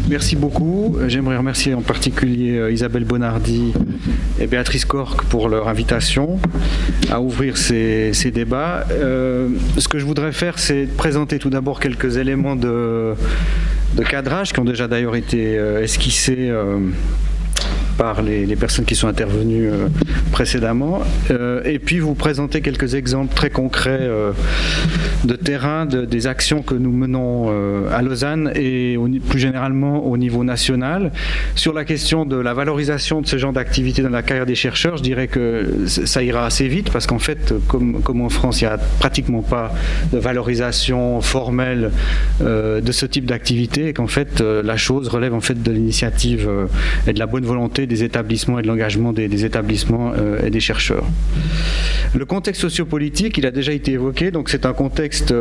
Merci beaucoup. J'aimerais remercier en particulier Isabelle Bonardi et Béatrice Corc pour leur invitation à ouvrir ces débats. Ce que je voudrais faire, c'est présenter tout d'abord quelques éléments de cadrage qui ont déjà d'ailleurs été esquissés par les personnes qui sont intervenues précédemment, et puis vous présenter quelques exemples très concrets de terrain, des actions que nous menons à Lausanne et plus généralement au niveau national. Sur la question de la valorisation de ce genre d'activité dans la carrière des chercheurs, je dirais que ça ira assez vite parce qu'en fait, comme en France, il n'y a pratiquement pas de valorisation formelle de ce type d'activité et qu'en fait, la chose relève en fait de l'initiative et de la bonne volonté des établissements et de l'engagement des établissements et des chercheurs. Le contexte sociopolitique, il a déjà été évoqué, donc c'est un contexte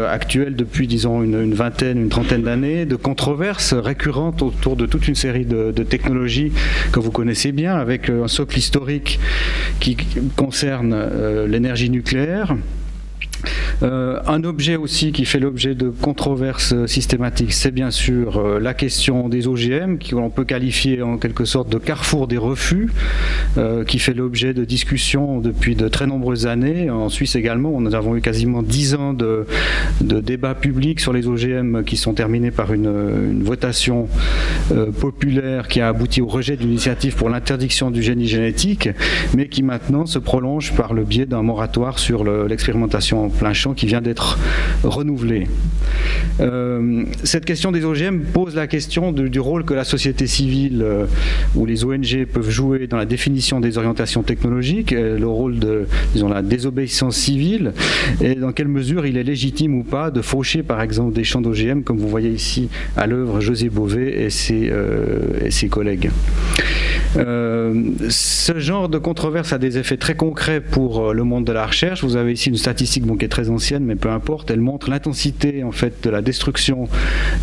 actuel depuis, disons, une trentaine d'années, de controverses récurrentes autour de toute une série de technologies que vous connaissez bien, avec un socle historique qui concerne l'énergie nucléaire. Un objet aussi qui fait l'objet de controverses systématiques, c'est bien sûr la question des OGM, qu'on peut qualifier en quelque sorte de carrefour des refus, qui fait l'objet de discussions depuis de très nombreuses années. En Suisse également, nous avons eu quasiment 10 ans de débats publics sur les OGM qui sont terminés par une votation populaire qui a abouti au rejet d'une initiative pour l'interdiction du génie génétique, mais qui maintenant se prolonge par le biais d'un moratoire sur l'expérimentation en plein champ qui vient d'être renouvelé. Cette question des OGM pose la question du rôle que la société civile ou les ONG peuvent jouer dans la définition des orientations technologiques, le rôle de, disons, la désobéissance civile, et dans quelle mesure il est légitime ou pas de faucher par exemple des champs d'OGM, comme vous voyez ici à l'œuvre José Bové et ses collègues. Ce genre de controverse a des effets très concrets pour le monde de la recherche. Vous avez ici une statistique qui est très ancienne, mais peu importe, elle montre l'intensité en fait de la destruction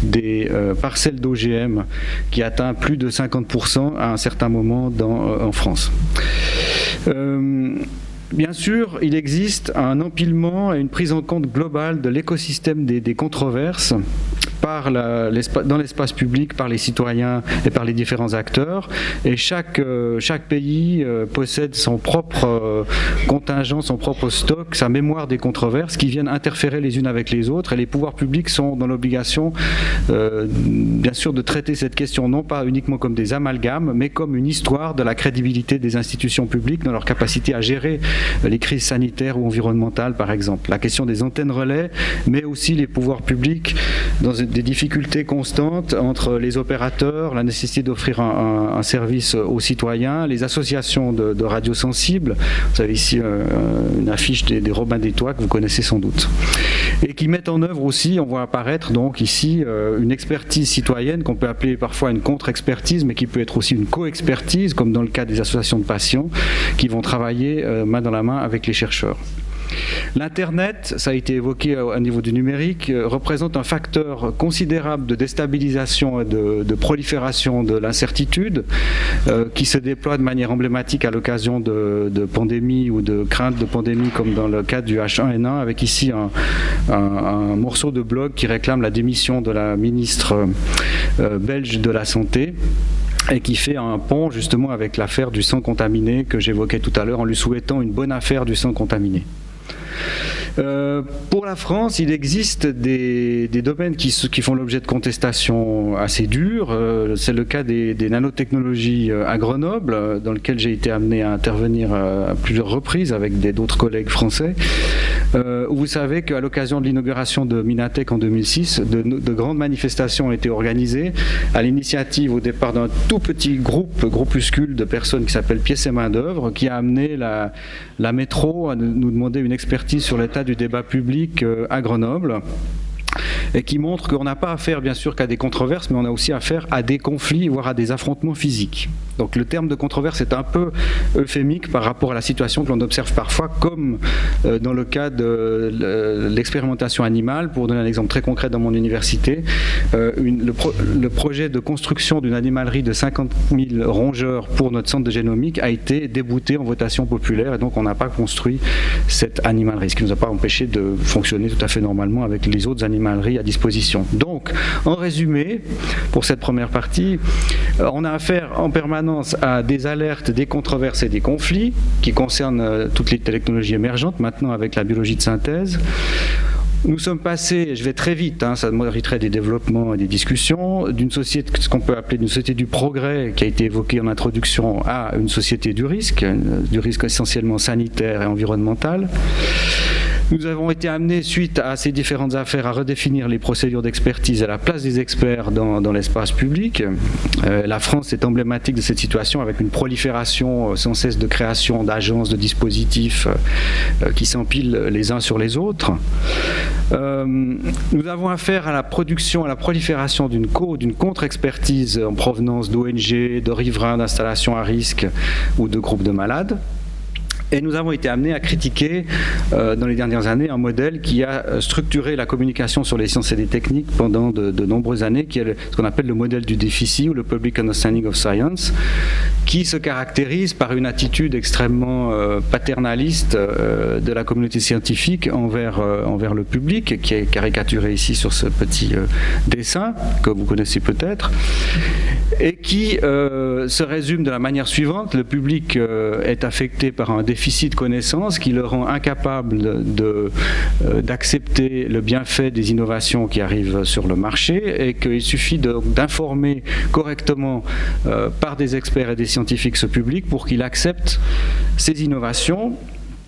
des parcelles d'OGM qui atteint plus de 50% à un certain moment en France. Bien sûr, il existe un empilement et une prise en compte globale de l'écosystème des controverses dans l'espace public, par les citoyens et par les différents acteurs. Et chaque pays possède son propre contingent, son propre stock, sa mémoire des controverses qui viennent interférer les unes avec les autres. Et les pouvoirs publics sont dans l'obligation, bien sûr, de traiter cette question non pas uniquement comme des amalgames, mais comme une histoire de la crédibilité des institutions publiques dans leur capacité à gérer les crises sanitaires ou environnementales, par exemple. La question des antennes relais, mais aussi les pouvoirs publics dans des difficultés constantes entre les opérateurs, la nécessité d'offrir un service aux citoyens, les associations de radiosensibles. Vous avez ici une affiche des Robins des Toits que vous connaissez sans doute. Et qui mettent en œuvre aussi, on voit apparaître donc ici une expertise citoyenne qu'on peut appeler parfois une contre-expertise, mais qui peut être aussi une co-expertise, comme dans le cas des associations de patients, qui vont travailler main dans la main avec les chercheurs. L'Internet, ça a été évoqué au niveau du numérique, représente un facteur considérable de déstabilisation et de prolifération de l'incertitude qui se déploie de manière emblématique à l'occasion de pandémies ou de craintes de pandémies, comme dans le cas du H1N1, avec ici un morceau de blog qui réclame la démission de la ministre belge de la Santé, et qui fait un pont justement avec l'affaire du sang contaminé que j'évoquais tout à l'heure, en lui souhaitant une bonne affaire du sang contaminé. Pour la France, il existe des domaines qui font l'objet de contestations assez dures. C'est le cas des nanotechnologies à Grenoble, dans lequel j'ai été amené à intervenir à plusieurs reprises avec d'autres collègues français. Vous savez qu'à l'occasion de l'inauguration de Minatech en 2006, de grandes manifestations ont été organisées à l'initiative au départ d'un tout petit groupuscule de personnes qui s'appelle Pièces et Main d'œuvre, qui a amené la métro à nous demander une expertise sur l'état du débat public à Grenoble, et qui montre qu'on n'a pas affaire bien sûr qu'à des controverses, mais on a aussi affaire à des conflits, voire à des affrontements physiques. Donc le terme de controverse est un peu euphémique par rapport à la situation que l'on observe parfois, comme dans le cas de l'expérimentation animale. Pour donner un exemple très concret dans mon université, le projet de construction d'une animalerie de 50 000 rongeurs pour notre centre de génomique a été débouté en votation populaire, et donc on n'a pas construit cette animalerie, ce qui ne nous a pas empêché de fonctionner tout à fait normalement avec les autres animaleries à disposition. Donc, en résumé, pour cette première partie, on a affaire en permanence à des alertes, des controverses et des conflits qui concernent toutes les technologies émergentes, maintenant avec la biologie de synthèse. Nous sommes passés, je vais très vite, ça mériterait des développements et des discussions, d'une société, ce qu'on peut appeler une société du progrès, qui a été évoquée en introduction, à une société du risque essentiellement sanitaire et environnemental. Nous avons été amenés, suite à ces différentes affaires, à redéfinir les procédures d'expertise et la place des experts dans l'espace public. La France est emblématique de cette situation, avec une prolifération sans cesse de création d'agences, de dispositifs qui s'empilent les uns sur les autres. Nous avons affaire à la production, à la prolifération d'une contre-expertise en provenance d'ONG, de riverains, d'installations à risque ou de groupes de malades. Et nous avons été amenés à critiquer, dans les dernières années, un modèle qui a structuré la communication sur les sciences et les techniques pendant de nombreuses années, qui est ce qu'on appelle le modèle du déficit ou le Public Understanding of Science, qui se caractérise par une attitude extrêmement paternaliste de la communauté scientifique envers le public, qui est caricaturé ici sur ce petit dessin, que vous connaissez peut-être, et qui se résume de la manière suivante. Le public est affecté par un déficit de connaissances qui le rend incapable d'accepter le bienfait des innovations qui arrivent sur le marché, et qu'il suffit d'informer correctement par des experts et des scientifiques ce public pour qu'il accepte ces innovations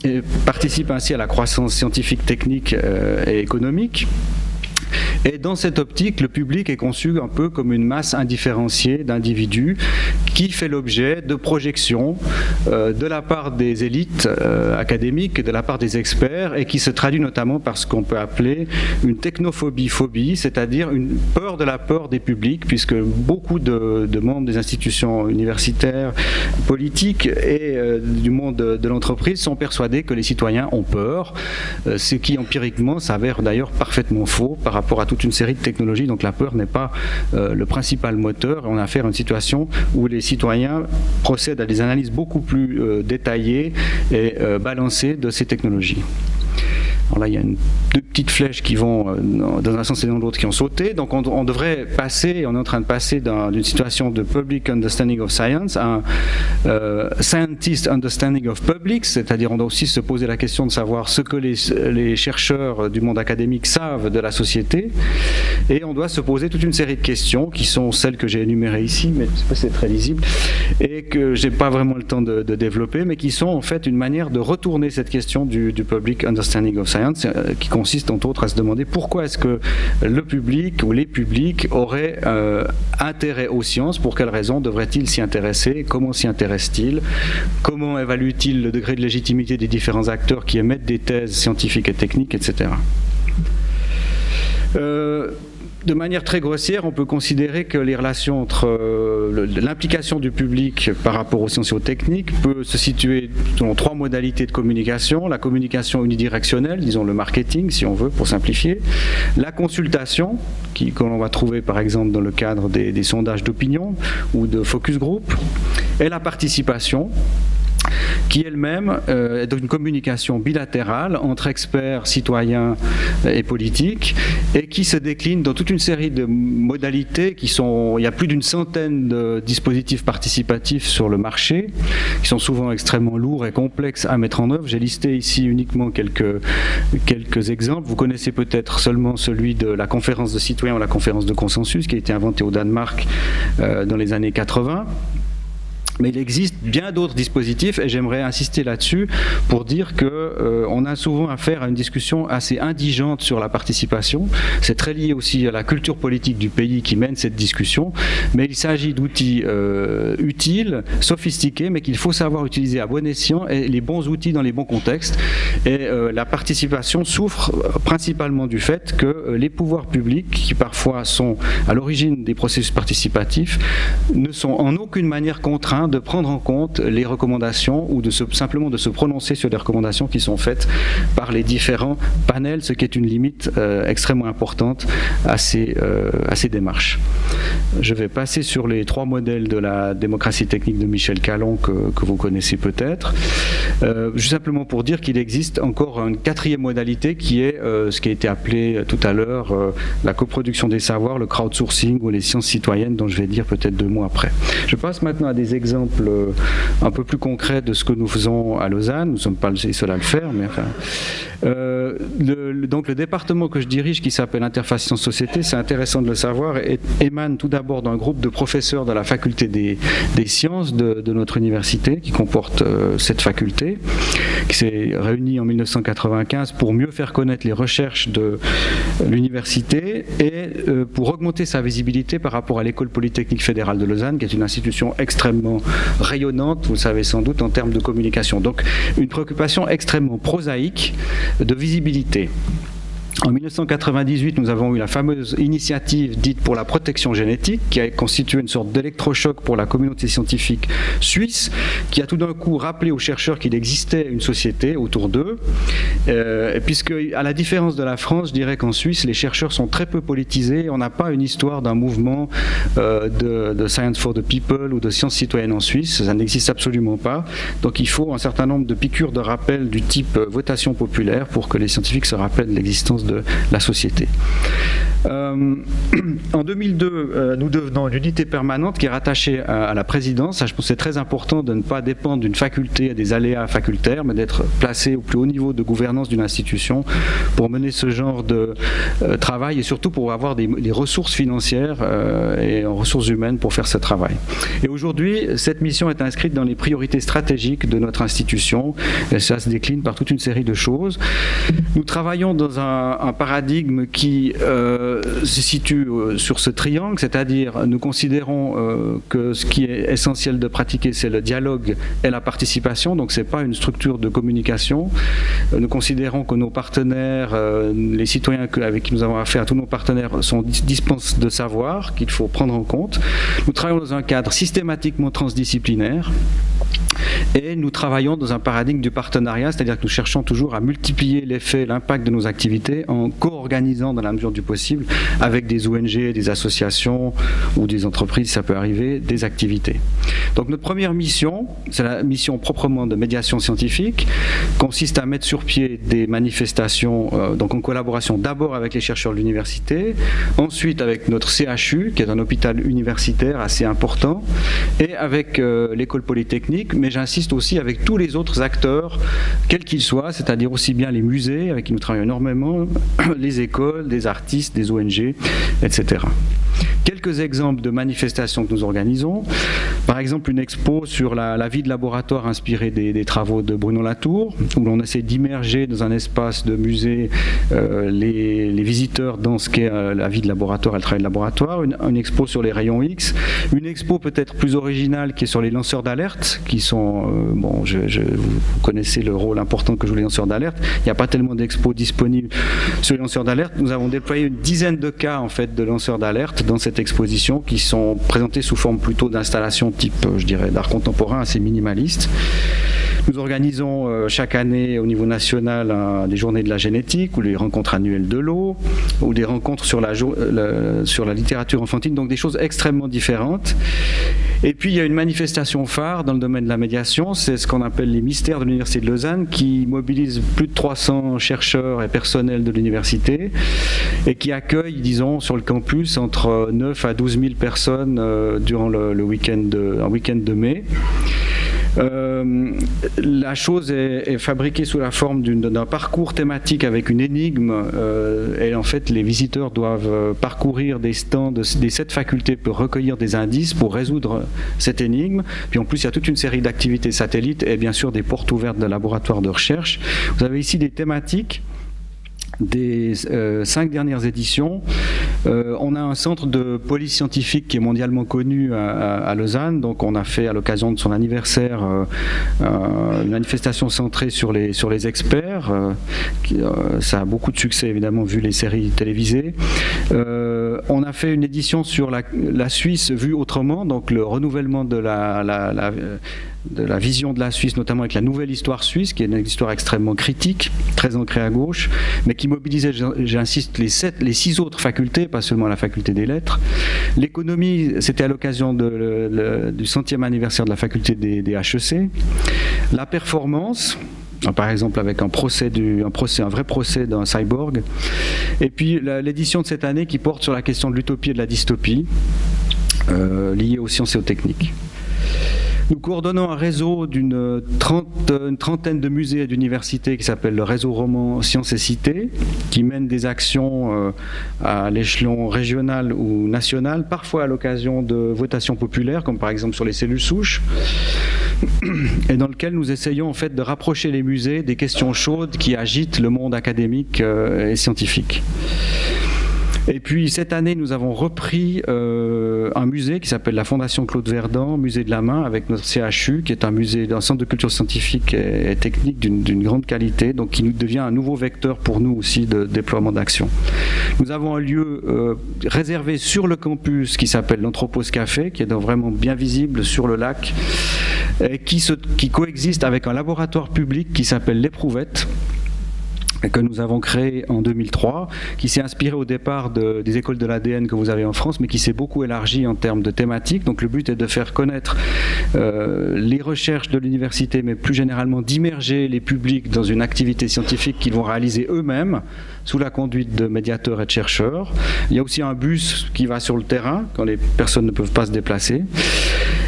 et participe ainsi à la croissance scientifique, technique et économique. Et dans cette optique, le public est conçu un peu comme une masse indifférenciée d'individus qui fait l'objet de projections de la part des élites académiques, de la part des experts, et qui se traduit notamment par ce qu'on peut appeler une technophobie-phobie, c'est-à-dire une peur de la peur des publics, puisque beaucoup de membres des institutions universitaires, politiques et du monde de l'entreprise sont persuadés que les citoyens ont peur, ce qui empiriquement s'avère d'ailleurs parfaitement faux par rapport à toute une série de technologies. Donc la peur n'est pas le principal moteur. On a affaire à une situation où les citoyens procèdent à des analyses beaucoup plus détaillées et balancées de ces technologies. Alors là, il y a deux petites flèches qui vont dans un sens et dans l'autre qui ont sauté. Donc on devrait passer, on est en train de passer d'une situation de public understanding of science à un scientist understanding of public, c'est-à-dire on doit aussi se poser la question de savoir ce que les chercheurs du monde académique savent de la société, et on doit se poser toute une série de questions qui sont celles que j'ai énumérées ici, mais je ne sais pas si c'est très lisible, et que je n'ai pas vraiment le temps de développer, mais qui sont en fait une manière de retourner cette question du public understanding of science, qui consiste entre autres à se demander pourquoi est-ce que le public ou les publics auraient intérêt aux sciences, pour quelles raisons devraient-ils s'y intéresser, comment s'y intéressent-ils, comment évaluent-ils le degré de légitimité des différents acteurs qui émettent des thèses scientifiques et techniques, etc. De manière très grossière, on peut considérer que les relations entre l'implication du public par rapport aux sciences et aux techniques peut se situer selon trois modalités de communication. La communication unidirectionnelle, disons le marketing si on veut pour simplifier, la consultation, que l'on va trouver par exemple dans le cadre des sondages d'opinion ou de focus group, et la participation, qui elle-même est une communication bilatérale entre experts, citoyens et politiques, et qui se décline dans toute une série de modalités qui sont, il y a plus d'une centaine de dispositifs participatifs sur le marché, qui sont souvent extrêmement lourds et complexes à mettre en œuvre. J'ai listé ici uniquement quelques exemples. Vous connaissez peut-être seulement celui de la conférence de citoyens ou la conférence de consensus, qui a été inventée au Danemark dans les années 80. Mais il existe bien d'autres dispositifs, et j'aimerais insister là-dessus pour dire qu'on a souvent affaire à une discussion assez indigente sur la participation. C'est très lié aussi à la culture politique du pays qui mène cette discussion, mais il s'agit d'outils utiles, sophistiqués, mais qu'il faut savoir utiliser à bon escient, et les bons outils dans les bons contextes. Et la participation souffre principalement du fait que les pouvoirs publics, qui parfois sont à l'origine des processus participatifs, ne sont en aucune manière contraints de prendre en compte les recommandations ou simplement de se prononcer sur les recommandations qui sont faites par les différents panels, ce qui est une limite extrêmement importante à ces démarches. Je vais passer sur les trois modèles de la démocratie technique de Michel Calon que vous connaissez peut-être. Juste simplement pour dire qu'il existe encore une quatrième modalité qui est ce qui a été appelé tout à l'heure la coproduction des savoirs, le crowdsourcing ou les sciences citoyennes, dont je vais dire peut-être 2 mots après. Je passe maintenant à des exemples un peu plus concrets de ce que nous faisons à Lausanne. Nous ne sommes pas les seuls à le faire, mais enfin... donc le département que je dirige, qui s'appelle Interface Sciences Société, c'est intéressant de le savoir, émane tout d'abord d'un groupe de professeurs de la faculté des sciences de notre université, qui comporte cette faculté, qui s'est réunie en 1995 pour mieux faire connaître les recherches de l'université et pour augmenter sa visibilité par rapport à l'École Polytechnique Fédérale de Lausanne, qui est une institution extrêmement rayonnante, vous le savez sans doute, en termes de communication. Donc une préoccupation extrêmement prosaïque de visibilité. En 1998, nous avons eu la fameuse initiative dite pour la protection génétique, qui a constitué une sorte d'électrochoc pour la communauté scientifique suisse, qui a tout d'un coup rappelé aux chercheurs qu'il existait une société autour d'eux, puisque, à la différence de la France, je dirais qu'en Suisse, les chercheurs sont très peu politisés. On n'a pas une histoire d'un mouvement de Science for the People ou de sciences citoyennes en Suisse, ça n'existe absolument pas. Donc il faut un certain nombre de piqûres de rappel du type votation populaire pour que les scientifiques se rappellent de l'existence de la société. En 2002, nous devenons une unité permanente qui est rattachée à la présidence. Je pense que c'est très important de ne pas dépendre d'une faculté et des aléas facultaires, mais d'être placé au plus haut niveau de gouvernance d'une institution pour mener ce genre de travail et surtout pour avoir des ressources financières et ressources humaines pour faire ce travail. Et aujourd'hui, cette mission est inscrite dans les priorités stratégiques de notre institution et ça se décline par toute une série de choses. Nous travaillons dans un paradigme qui se situe sur ce triangle, c'est-à-dire nous considérons que ce qui est essentiel de pratiquer, c'est le dialogue et la participation, donc ce n'est pas une structure de communication. Nous considérons que nos partenaires, les citoyens avec qui nous avons affaire, tous nos partenaires dispensent de savoir qu'il faut prendre en compte. Nous travaillons dans un cadre systématiquement transdisciplinaire. Et nous travaillons dans un paradigme du partenariat, c'est-à-dire que nous cherchons toujours à multiplier l'effet, l'impact de nos activités en co-organisant dans la mesure du possible avec des ONG, des associations ou des entreprises, ça peut arriver, des activités. Donc notre première mission, c'est la mission proprement de médiation scientifique, consiste à mettre sur pied des manifestations donc en collaboration d'abord avec les chercheurs de l'université, ensuite avec notre CHU, qui est un hôpital universitaire assez important, et avec l'école polytechnique, mais j'insiste aussi avec tous les autres acteurs, quels qu'ils soient, c'est-à-dire aussi bien les musées, avec qui nous travaillons énormément, les écoles, des artistes, des ONG, etc. Quelques exemples de manifestations que nous organisons. Par exemple, une expo sur la vie de laboratoire inspirée des travaux de Bruno Latour, où l'on essaie d'immerger dans un espace de musée les visiteurs dans ce qu'est la vie de laboratoire et le travail de laboratoire. Une expo sur les rayons X. Une expo peut-être plus originale qui est sur les lanceurs d'alerte, qui sont, vous connaissez le rôle important que jouent les lanceurs d'alerte. Il n'y a pas tellement d'expos disponibles sur les lanceurs d'alerte. Nous avons déployé une dizaine de cas en fait, de lanceurs d'alerte dans cette exposition qui sont présentés sous forme plutôt d'installations type, je dirais, d'art contemporain assez minimaliste. Nous organisons chaque année au niveau national des journées de la génétique ou les rencontres annuelles de l'eau ou des rencontres sur la littérature enfantine, donc des choses extrêmement différentes. Et puis il y a une manifestation phare dans le domaine de la médiation, c'est ce qu'on appelle les mystères de l'Université de Lausanne, qui mobilise plus de 300 chercheurs et personnels de l'université et qui accueille, disons, sur le campus entre 9 à 12 000 personnes durant un week-end de mai. La chose est fabriquée sous la forme d'un parcours thématique avec une énigme et en fait les visiteurs doivent parcourir des stands des 7 facultés pour recueillir des indices pour résoudre cette énigme. Puis en plus il y a toute une série d'activités satellites et bien sûr des portes ouvertes de laboratoires de recherche. Vous avez ici des thématiques des 5 dernières éditions. On a un centre de police scientifique qui est mondialement connu à Lausanne, donc on a fait à l'occasion de son anniversaire une manifestation centrée sur les experts. Ça a beaucoup de succès évidemment vu les séries télévisées. On a fait une édition sur la Suisse vue autrement, donc le renouvellement de la vision de la Suisse, notamment avec la nouvelle histoire suisse, qui est une histoire extrêmement critique, très ancrée à gauche, mais qui mobilisait, j'insiste, les 6 autres facultés, pas seulement la faculté des lettres. L'économie, c'était à l'occasion du 100e anniversaire de la faculté des HEC. la performance, par exemple avec un vrai procès d'un cyborg, et puis l'édition de cette année qui porte sur la question de l'utopie et de la dystopie, liée aux sciences et aux techniques. Nous coordonnons un réseau d'une trentaine de musées et d'universités qui s'appelle le réseau roman Sciences et Cités, qui mène des actions à l'échelon régional ou national, parfois à l'occasion de votations populaires, comme par exemple sur les cellules souches, et dans lequel nous essayons en fait de rapprocher les musées des questions chaudes qui agitent le monde académique et scientifique. Et puis cette année, nous avons repris un musée qui s'appelle la Fondation Claude Verdan, musée de la main, avec notre CHU, qui est un musée d'un centre de culture scientifique et technique d'une grande qualité, donc qui nous devient un nouveau vecteur pour nous aussi de déploiement d'action. Nous avons un lieu réservé sur le campus qui s'appelle l'Anthropos Café, qui est donc vraiment bien visible sur le lac, et qui coexiste avec un laboratoire public qui s'appelle l'Éprouvette, que nous avons créé en 2003, qui s'est inspiré au départ des écoles de l'ADN que vous avez en France, mais qui s'est beaucoup élargi en termes de thématiques. Donc le but est de faire connaître les recherches de l'université, mais plus généralement d'immerger les publics dans une activité scientifique qu'ils vont réaliser eux-mêmes, sous la conduite de médiateurs et de chercheurs. Il y a aussi un bus qui va sur le terrain, quand les personnes ne peuvent pas se déplacer.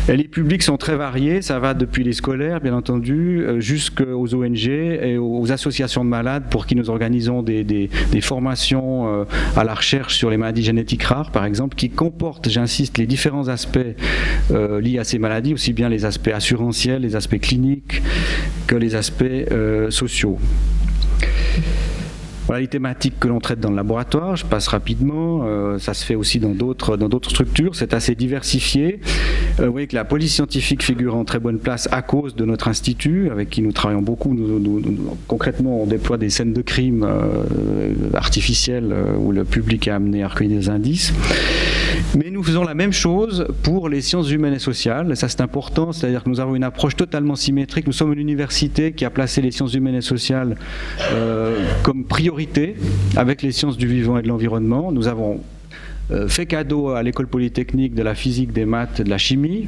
Et les publics sont très variés, ça va depuis les scolaires, bien entendu, jusqu'aux ONG et aux associations de malades pour qui nous organisons des formations à la recherche sur les maladies génétiques rares, par exemple, qui comportent, j'insiste, les différents aspects liés à ces maladies, aussi bien les aspects assurantiels, les aspects cliniques, que les aspects sociaux. Voilà les thématiques que l'on traite dans le laboratoire, je passe rapidement, ça se fait aussi dans d'autres structures, c'est assez diversifié. Vous voyez que la police scientifique figure en très bonne place à cause de notre institut, avec qui nous travaillons beaucoup. Concrètement, on déploie des scènes de crime artificielles où le public est amené à recueillir des indices. Mais nous faisons la même chose pour les sciences humaines et sociales, ça c'est important, c'est-à-dire que nous avons une approche totalement symétrique. Nous sommes une université qui a placé les sciences humaines et sociales comme priorité avec les sciences du vivant et de l'environnement. Nous avons fait cadeau à l'école polytechnique de la physique, des maths et de la chimie,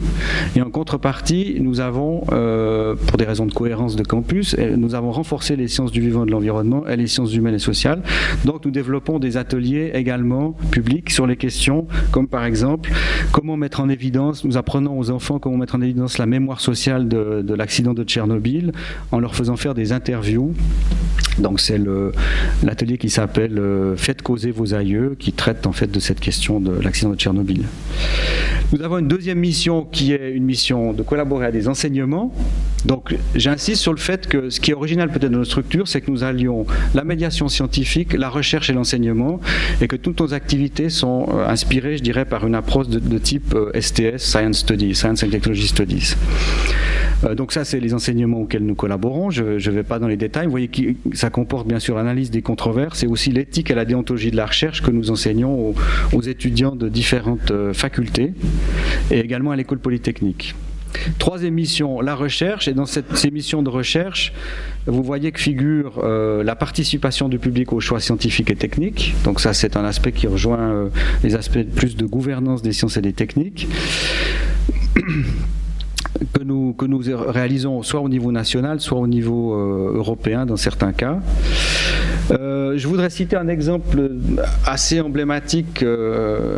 et en contrepartie nous avons, pour des raisons de cohérence de campus, nous avons renforcé les sciences du vivant et de l'environnement et les sciences humaines et sociales. Donc nous développons des ateliers également publics sur les questions comme par exemple comment mettre en évidence, nous apprenons aux enfants comment mettre en évidence la mémoire sociale de l'accident de Tchernobyl en leur faisant faire des interviews. Donc c'est l'atelier qui s'appelle Faites causer vos aïeux, qui traite en fait de cette question de l'accident de Tchernobyl. Nous avons une deuxième mission qui est une mission de collaborer à des enseignements. Donc j'insiste sur le fait que ce qui est original peut-être de notre structure, c'est que nous allions la médiation scientifique, la recherche et l'enseignement, et que toutes nos activités sont inspirées, je dirais, par une approche de type STS, Science Studies, Science and Technology Studies. Donc ça, c'est les enseignements auxquels nous collaborons. Je ne vais pas dans les détails. Vous voyez que ça comporte bien sûr l'analyse des controverses et aussi l'éthique et la déontologie de la recherche que nous enseignons aux étudiants de différentes facultés et également à l'école polytechnique. Troisième mission, la recherche. Et dans ces missions de recherche, vous voyez que figure la participation du public aux choix scientifiques et techniques. Donc ça, c'est un aspect qui rejoint les aspects plus de gouvernance des sciences et des techniques. Que nous réalisons soit au niveau national, soit au niveau européen dans certains cas. Je voudrais citer un exemple assez emblématique,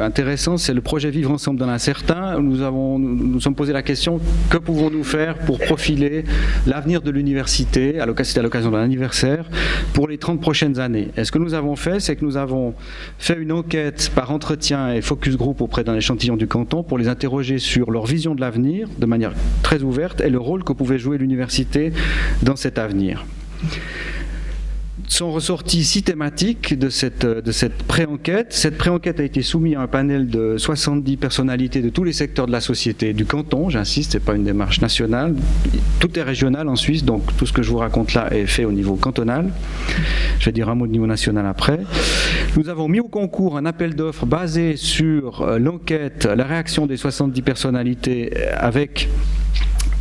intéressant, c'est le projet Vivre ensemble dans l'incertain. Nous sommes posé la question, que pouvons-nous faire pour profiler l'avenir de l'université, c'était à l'occasion d'un anniversaire, pour les 30 prochaines années. Et ce que nous avons fait, c'est que nous avons fait une enquête par entretien et focus group auprès d'un échantillon du canton pour les interroger sur leur vision de l'avenir, de manière très ouverte, et le rôle que pouvait jouer l'université dans cet avenir. Sont ressorties 6 thématiques de cette pré-enquête. Cette pré-enquête a été soumise à un panel de 70 personnalités de tous les secteurs de la société du canton, j'insiste, ce n'est pas une démarche nationale, tout est régional en Suisse, donc tout ce que je vous raconte là est fait au niveau cantonal. Je vais dire un mot de niveau national après. Nous avons mis au concours un appel d'offres basé sur l'enquête, la réaction des 70 personnalités avec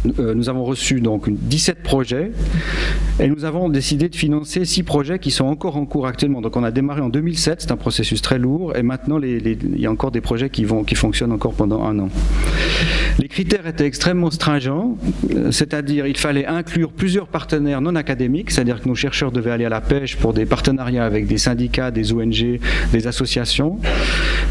nous avons reçu donc 17 projets et nous avons décidé de financer 6 projets qui sont encore en cours actuellement. Donc on a démarré en 2007, c'est un processus très lourd, et maintenant il y a encore des projets qui fonctionnent encore pendant 1 an. Les critères étaient extrêmement stringents, c'est-à-dire il fallait inclure plusieurs partenaires non académiques, c'est-à-dire que nos chercheurs devaient aller à la pêche pour des partenariats avec des syndicats, des ONG, des associations,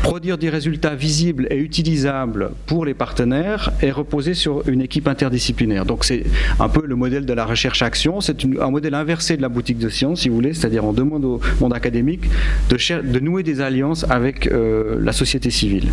produire des résultats visibles et utilisables pour les partenaires et reposer sur une équipe interdisciplinaire. Donc c'est un peu le modèle de la recherche-action, c'est un modèle inversé de la boutique de science, si vous voulez, c'est-à-dire on demande au monde académique de nouer des alliances avec la société civile.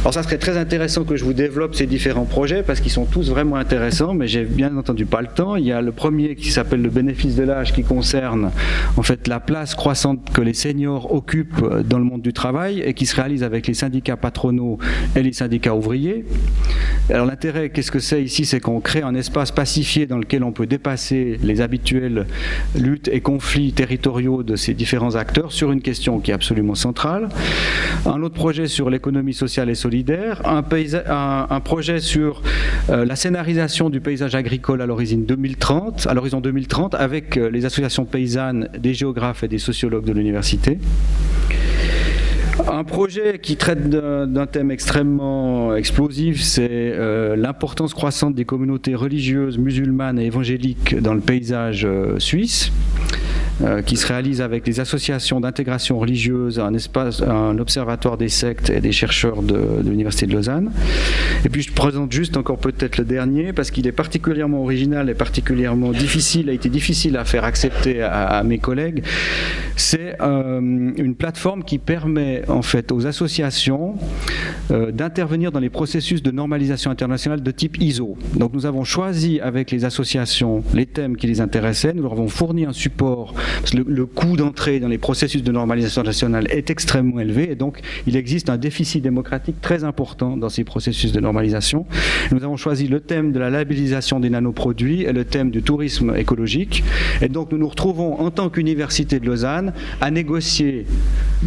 Alors ça serait très intéressant que je vous développe ces différents projets parce qu'ils sont tous vraiment intéressants, mais j'ai bien entendu pas le temps. Il y a le premier qui s'appelle le bénéfice de l'âge qui concerne en fait la place croissante que les seniors occupent dans le monde du travail et qui se réalise avec les syndicats patronaux et les syndicats ouvriers. Alors l'intérêt, qu'est-ce que c'est ici? C'est qu'on crée un espace pacifié dans lequel on peut dépasser les habituelles luttes et conflits territoriaux de ces différents acteurs sur une question qui est absolument centrale. Un autre projet sur l'économie sociale et solidaire, un projet sur la scénarisation du paysage agricole à l'horizon 2030 avec les associations paysannes, des géographes et des sociologues de l'université. Un projet qui traite d'un thème extrêmement explosif, c'est l'importance croissante des communautés religieuses, musulmanes et évangéliques dans le paysage suisse, qui se réalise avec des associations d'intégration religieuse, un observatoire des sectes et des chercheurs de l'Université de Lausanne. Et puis je présente juste encore peut-être le dernier, parce qu'il est particulièrement original et particulièrement difficile, a été difficile à faire accepter à mes collègues. C'est une plateforme qui permet en fait aux associations d'intervenir dans les processus de normalisation internationale de type ISO. Donc nous avons choisi avec les associations les thèmes qui les intéressaient, nous leur avons fourni un support. Parce que le coût d'entrée dans les processus de normalisation nationale est extrêmement élevé et donc il existe un déficit démocratique très important dans ces processus de normalisation. Nous avons choisi le thème de la labellisation des nanoproduits et le thème du tourisme écologique et donc nous nous retrouvons en tant qu'Université de Lausanne à négocier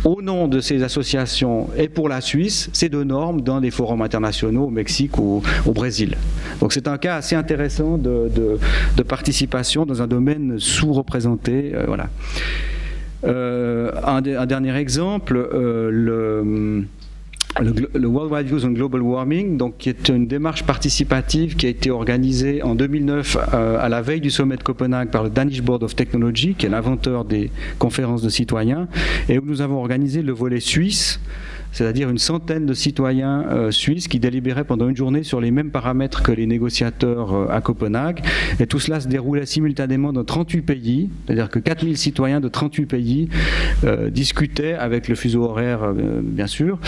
au nom de ces associations et pour la Suisse ces deux normes dans des forums internationaux au Mexique ou au Brésil. Donc c'est un cas assez intéressant de participation dans un domaine sous-représenté. Voilà. Un dernier exemple, le Worldwide Views on Global Warming, donc, qui est une démarche participative qui a été organisée en 2009 à la veille du sommet de Copenhague par le Danish Board of Technology, qui est l'inventeur des conférences de citoyens, et où nous avons organisé le volet suisse, c'est-à-dire une centaine de citoyens suisses qui délibéraient pendant une journée sur les mêmes paramètres que les négociateurs à Copenhague. Et tout cela se déroulait simultanément dans 38 pays, c'est-à-dire que 4000 citoyens de 38 pays discutaient avec le fuseau horaire, bien sûr,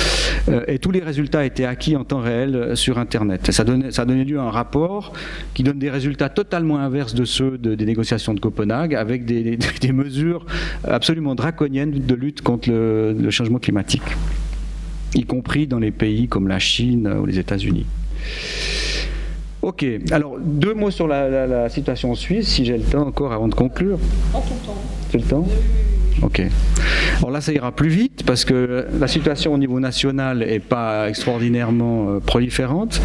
et tous les résultats étaient acquis en temps réel sur Internet. Et ça donnait lieu à un rapport qui donne des résultats totalement inverses de ceux des négociations de Copenhague, avec des mesures absolument draconiennes de lutte contre le changement climatique, y compris dans les pays comme la Chine ou les États-Unis. Ok, alors 2 mots sur la situation en Suisse, si j'ai le temps encore avant de conclure. En tout temps. C'est le temps ? Ok. Alors là, ça ira plus vite parce que la situation au niveau national n'est pas extraordinairement proliférante.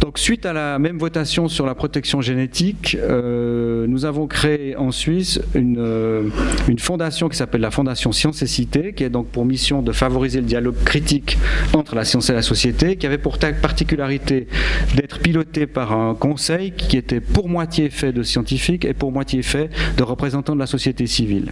Donc, suite à la même votation sur la protection génétique, nous avons créé en Suisse une fondation qui s'appelle la Fondation Science et Cité, qui a donc pour mission de favoriser le dialogue critique entre la science et la société, qui avait pour particularité d'être pilotée par un conseil qui était pour moitié fait de scientifiques et pour moitié fait de représentants de la société civile.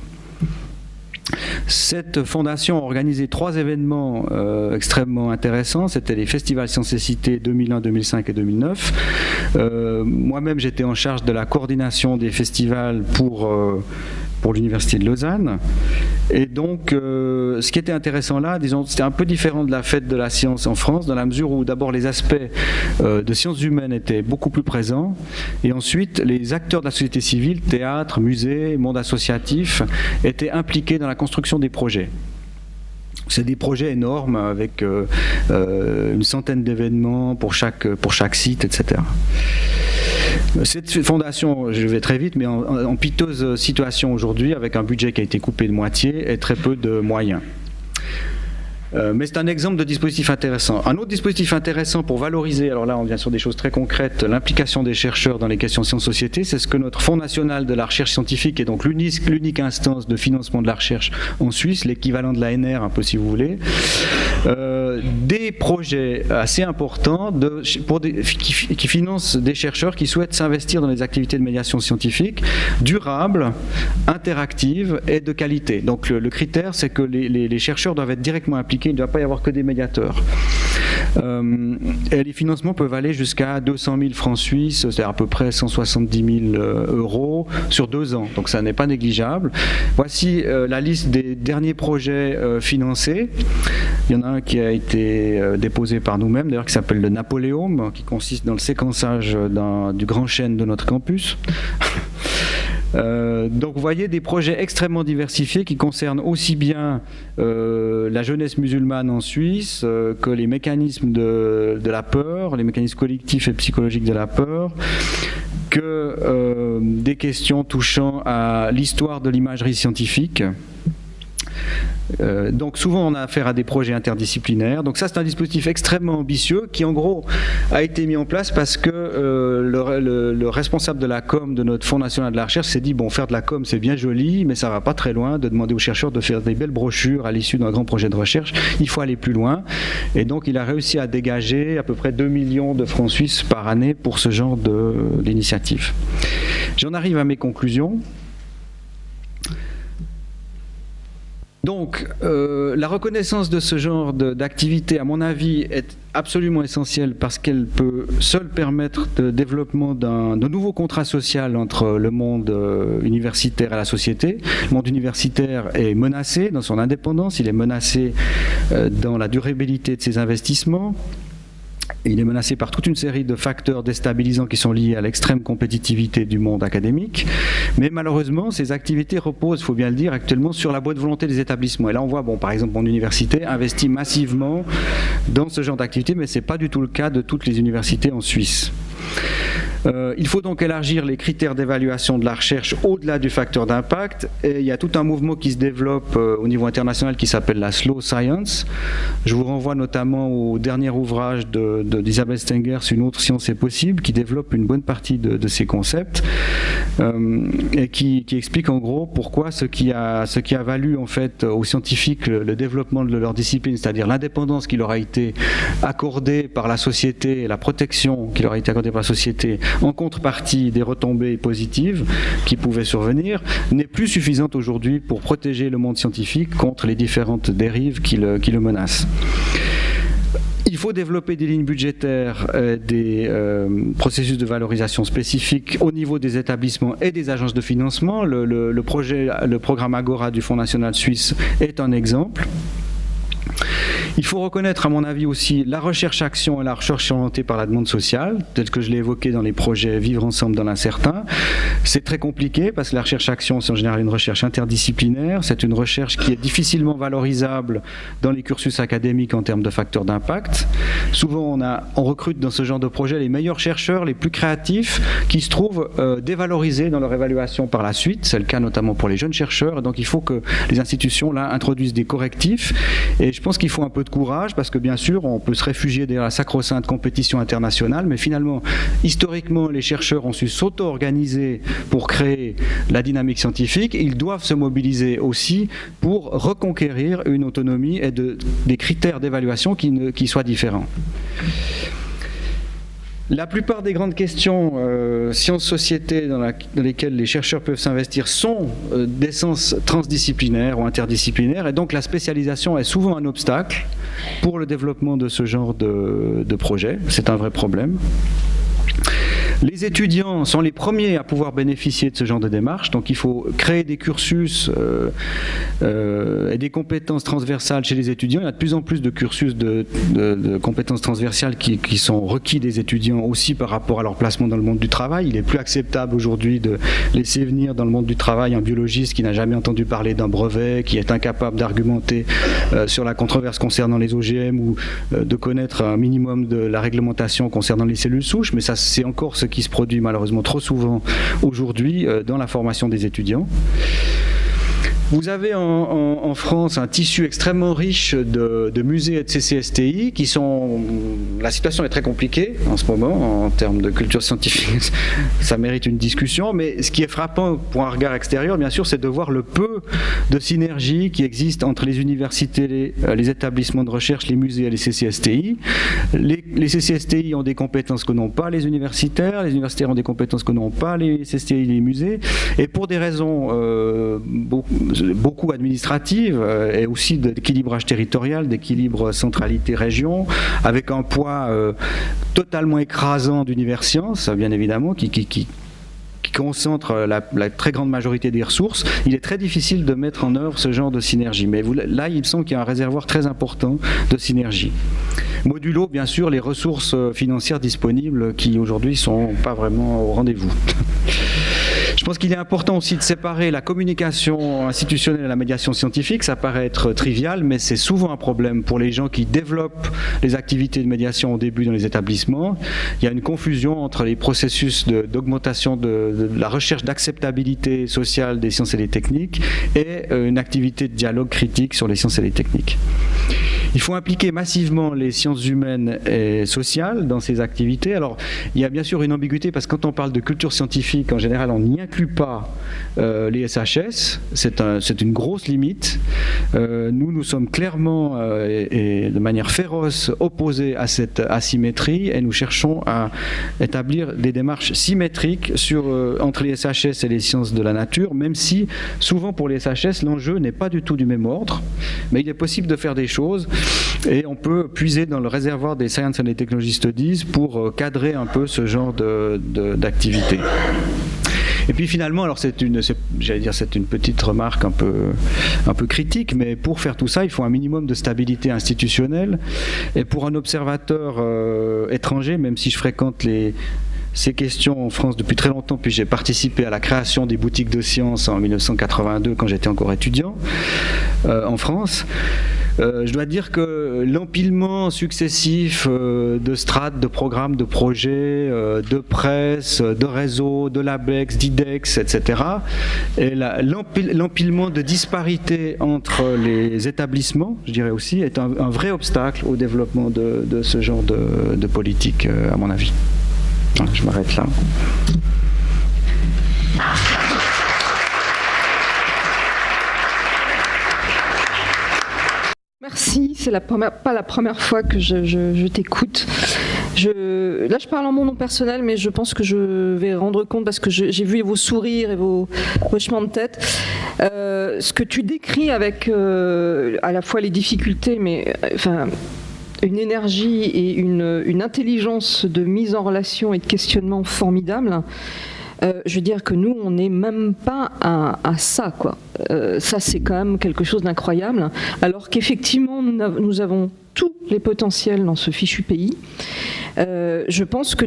Cette fondation a organisé 3 événements extrêmement intéressants. C'était les festivals Sciences et Cité 2001, 2005 et 2009. Moi-même, j'étais en charge de la coordination des festivals pour l'Université de Lausanne. Et donc, ce qui était intéressant là, disons, c'était un peu différent de la fête de la science en France, dans la mesure où d'abord les aspects de sciences humaines étaient beaucoup plus présents, et ensuite les acteurs de la société civile, théâtre, musée, monde associatif, étaient impliqués dans la construction des projets. C'est des projets énormes avec une centaine d'événements pour chaque site, etc. Cette fondation, je vais très vite, mais en piteuse situation aujourd'hui, avec un budget qui a été coupé de moitié et très peu de moyens. Mais c'est un exemple de dispositif intéressant. Un autre dispositif intéressant pour valoriser, alors là on vient sur des choses très concrètes, l'implication des chercheurs dans les questions sciences-société, c'est ce que notre Fonds national de la recherche scientifique est donc l'unique instance de financement de la recherche en Suisse, l'équivalent de l'ANR un peu si vous voulez, des projets assez importants qui financent des chercheurs qui souhaitent s'investir dans les activités de médiation scientifique durables, interactives et de qualité. Donc le critère, c'est que les chercheurs doivent être directement impliqués, il ne doit pas y avoir que des médiateurs. Et les financements peuvent aller jusqu'à 200 000 francs suisses, c'est-à-dire à peu près 170 000 euros sur 2 ans, donc ça n'est pas négligeable. Voici la liste des derniers projets financés. Il y en a un qui a été déposé par nous-mêmes, d'ailleurs, qui s'appelle le Napoléon, qui consiste dans le séquençage du grand chêne de notre campus. Donc vous voyez des projets extrêmement diversifiés qui concernent aussi bien la jeunesse musulmane en Suisse que les mécanismes de la peur, les mécanismes collectifs et psychologiques de la peur, que des questions touchant à l'histoire de l'imagerie scientifique. Donc souvent on a affaire à des projets interdisciplinaires. Donc ça c'est un dispositif extrêmement ambitieux qui en gros a été mis en place parce que le responsable de la com de notre Fonds national de la recherche s'est dit bon, faire de la com c'est bien joli mais ça va pas très loin de demander aux chercheurs de faire des belles brochures à l'issue d'un grand projet de recherche, il faut aller plus loin, et donc il a réussi à dégager à peu près 2 millions de francs suisses par année pour ce genre d'initiative. J'en arrive à mes conclusions. Donc, la reconnaissance de ce genre d'activité, à mon avis, est absolument essentielle parce qu'elle peut seule permettre le développement de nouveaux contrats sociaux entre le monde universitaire et la société. Le monde universitaire est menacé dans son indépendance, il est menacé dans la durabilité de ses investissements. Il est menacé par toute une série de facteurs déstabilisants qui sont liés à l'extrême compétitivité du monde académique. Mais malheureusement, ces activités reposent, il faut bien le dire, actuellement sur la bonne volonté des établissements. Et là, on voit, bon, par exemple, mon université investit massivement dans ce genre d'activités, mais ce n'est pas du tout le cas de toutes les universités en Suisse. Il faut donc élargir les critères d'évaluation de la recherche au-delà du facteur d'impact, et il y a tout un mouvement qui se développe au niveau international qui s'appelle la Slow Science. Je vous renvoie notamment au dernier ouvrage d'Isabelle Stengers, Une autre science est possible, qui développe une bonne partie de ces concepts et qui explique en gros pourquoi ce qui a valu en fait aux scientifiques le développement de leur discipline, c'est-à-dire l'indépendance qui leur a été accordée par la société et la protection qui leur a été accordée par la société en contrepartie des retombées positives qui pouvaient survenir, n'est plus suffisante aujourd'hui pour protéger le monde scientifique contre les différentes dérives qui le menacent. Il faut développer des lignes budgétaires, des processus de valorisation spécifiques au niveau des établissements et des agences de financement. Le programme Agora du Fonds national suisse est un exemple. Il faut reconnaître, à mon avis aussi, la recherche-action et la recherche orientée par la demande sociale, tel que je l'ai évoqué dans les projets Vivre ensemble dans l'incertain. C'est très compliqué parce que la recherche-action, c'est en général une recherche interdisciplinaire. C'est une recherche qui est difficilement valorisable dans les cursus académiques en termes de facteurs d'impact. Souvent, on recrute dans ce genre de projet les meilleurs chercheurs, les plus créatifs, qui se trouvent dévalorisés dans leur évaluation par la suite. C'est le cas notamment pour les jeunes chercheurs. Et donc, il faut que les institutions là introduisent des correctifs. Et je pense qu'il faut un peu de courage parce que bien sûr on peut se réfugier derrière la sacro-sainte compétition internationale, mais finalement historiquement les chercheurs ont su s'auto-organiser pour créer la dynamique scientifique. Ils doivent se mobiliser aussi pour reconquérir une autonomie et des critères d'évaluation qui soient différents. La plupart des grandes questions sciences-société dans lesquelles les chercheurs peuvent s'investir sont d'essence transdisciplinaire ou interdisciplinaire, et donc la spécialisation est souvent un obstacle pour le développement de ce genre de projet. C'est un vrai problème. Les étudiants sont les premiers à pouvoir bénéficier de ce genre de démarche, donc il faut créer des cursus et des compétences transversales chez les étudiants. Il y a de plus en plus de cursus de compétences transversales qui sont requis des étudiants aussi par rapport à leur placement dans le monde du travail. Il est plus acceptable aujourd'hui de laisser venir dans le monde du travail un biologiste qui n'a jamais entendu parler d'un brevet, qui est incapable d'argumenter sur la controverse concernant les OGM ou de connaître un minimum de la réglementation concernant les cellules souches, mais ça c'est encore ce qui se produit malheureusement trop souvent aujourd'hui dans la formation des étudiants. Vous avez en France un tissu extrêmement riche de musées et de CCSTI qui sont... La situation est très compliquée en ce moment en termes de culture scientifique. Ça mérite une discussion, mais ce qui est frappant pour un regard extérieur, bien sûr, c'est de voir le peu de synergie qui existe entre les universités, les établissements de recherche, les musées et les CCSTI. Les CCSTI ont des compétences que n'ont pas les universitaires ont des compétences que n'ont pas les CCSTI et les musées, et pour des raisons beaucoup administratives et aussi d'équilibrage territorial, d'équilibre centralité-région, avec un poids totalement écrasant d'Universcience, bien évidemment, qui concentre la très grande majorité des ressources, il est très difficile de mettre en œuvre ce genre de synergie. Mais là, il me semble qu'il y a un réservoir très important de synergie. Modulo, bien sûr, les ressources financières disponibles qui aujourd'hui ne sont pas vraiment au rendez-vous. Je pense qu'il est important aussi de séparer la communication institutionnelle et la médiation scientifique. Ça paraît être trivial, mais c'est souvent un problème pour les gens qui développent les activités de médiation au début dans les établissements. Il y a une confusion entre les processus d'augmentation de la recherche d'acceptabilité sociale des sciences et des techniques et une activité de dialogue critique sur les sciences et les techniques. Il faut impliquer massivement les sciences humaines et sociales dans ces activités. Alors, il y a bien sûr une ambiguïté parce que quand on parle de culture scientifique, en général, on n'y inclut pas les SHS. C'est une grosse limite. Nous sommes clairement et de manière féroce opposés à cette asymétrie et nous cherchons à établir des démarches symétriques entre les SHS et les sciences de la nature, même si souvent pour les SHS, l'enjeu n'est pas du tout du même ordre, mais il est possible de faire des choses. Et on peut puiser dans le réservoir des Science and Technology Studies pour cadrer un peu ce genre d'activité. Et puis finalement, alors c'est une petite remarque un peu critique, mais pour faire tout ça, il faut un minimum de stabilité institutionnelle. Et pour un observateur étranger, même si je fréquente ces questions en France depuis très longtemps, puis j'ai participé à la création des boutiques de sciences en 1982 quand j'étais encore étudiant en France. Je dois dire que l'empilement successif de strates, de programmes, de projets, de presse, de réseaux, de l'ABEX, d'IDEX, etc., et l'empilement de disparités entre les établissements, je dirais aussi, est un vrai obstacle au développement de ce genre de politique, à mon avis. Voilà, je m'arrête là. Merci, c'est pas la première fois que je t'écoute. Là, je parle en mon nom personnel, mais je pense que je vais rendre compte, parce que j'ai vu vos sourires et vos hochements de tête. Ce que tu décris avec à la fois les difficultés, mais enfin, une énergie et une intelligence de mise en relation et de questionnement formidable. Je veux dire que nous, on n'est même pas à ça, quoi. Ça, c'est quand même quelque chose d'incroyable. Alors qu'effectivement, nous avons tous les potentiels dans ce fichu pays. Je pense que